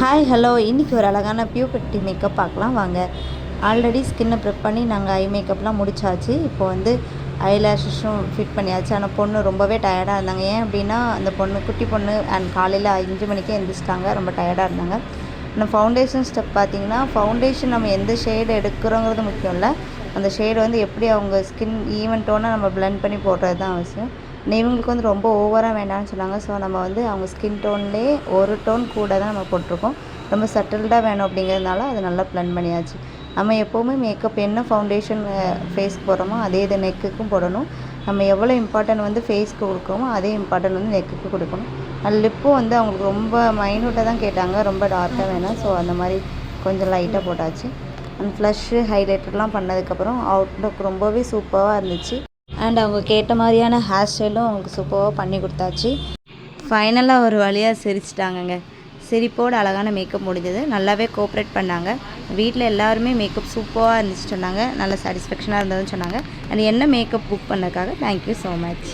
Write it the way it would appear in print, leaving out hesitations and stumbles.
Hi hello இன்றைக்கி ஒரு அழகான பியூபர்ட்டி மேக்கப் பார்க்கலாம் வாங்க. ஆல்ரெடி ஸ்கின்னை ப்ரெப் பண்ணி நாங்கள் ஐ மேக்கப்லாம் முடிச்சாச்சு. இப்போ வந்து ஐலாஷஸும் ஃபிட் பண்ணியாச்சு. ஆனால் பொண்ணு ரொம்பவே டயர்டாக இருந்தாங்க. ஏன் அப்படின்னா அந்த பொண்ணு குட்டி பொண்ணு அண்ட் காலையில் 5 மணிக்கே எழுந்திரிச்சிட்டாங்க. ரொம்ப டயர்டாக இருந்தாங்க. ஆனால் ஃபவுண்டேஷன் ஸ்டெப் பார்த்திங்கன்னா ஃபவுண்டேஷன் நம்ம எந்த ஷேடு எடுக்கிறோங்கிறது முக்கியம் இல்லை, அந்த ஷேடு வந்து எப்படி அவங்க ஸ்கின் ஈவன் டோனாக நம்ம பிளெண்ட் பண்ணி போடுறது தான் அவசியம். இவங்களுக்கு வந்து ரொம்ப ஓவராக வேண்டாம்னு சொன்னாங்க. ஸோ நம்ம வந்து அவங்க ஸ்கின் டோன்லேயே ஒரு டோன் கூட தான் நம்ம போட்டிருக்கோம். ரொம்ப சட்டில்டாக வேணும் அப்படிங்கிறதுனால அது நல்லா பிளெண்ட் பண்ணியாச்சு. நம்ம எப்போவுமே மேக்கப் என்ன ஃபவுண்டேஷன் ஃபேஸ்க்கு போடுறோமோ அதே இது நெக்குக்கும் போடணும். நம்ம எவ்வளோ இம்பார்ட்டன்ட் வந்து ஃபேஸ்க்கு கொடுக்குறோமோ அதே இம்பார்ட்டன்ட் வந்து நெக்குக்கு கொடுக்கணும். அது லிப்பும் வந்து அவங்களுக்கு ரொம்ப மைனூட்டாக தான் கேட்டாங்க, ரொம்ப டார்க்காக வேணாம். ஸோ அந்த மாதிரி கொஞ்சம் லைட்டாக போட்டாச்சு. அண்ட் ஃப்ளஷ்ஷு ஹைலைட்டர்லாம் பண்ணதுக்கப்புறம் அவுட்லுக் ரொம்பவே சூப்பராக இருந்துச்சு. அண்ட் அவங்க கேட்ட மாதிரியான ஹேர் ஸ்டைலும் அவங்களுக்கு சூப்பராக பண்ணி கொடுத்தாச்சு. ஃபைனலாக ஒரு வழியாக சிரிச்சிட்டாங்கங்க. சிரிப்போடு அழகான மேக்கப் முடிஞ்சது. நல்லாவே கோஆப்ரேட் பண்ணாங்க. வீட்டில் எல்லாருமே மேக்கப் சூப்பராக இருந்துச்சு சொன்னாங்க, நல்ல சாட்டிஸ்ஃபேக்ஷனாக இருந்ததுன்னு சொன்னாங்க. அண்ட் என்ன மேக்கப் புக் பண்ணதுக்காக தேங்க்யூ ஸோ மச்.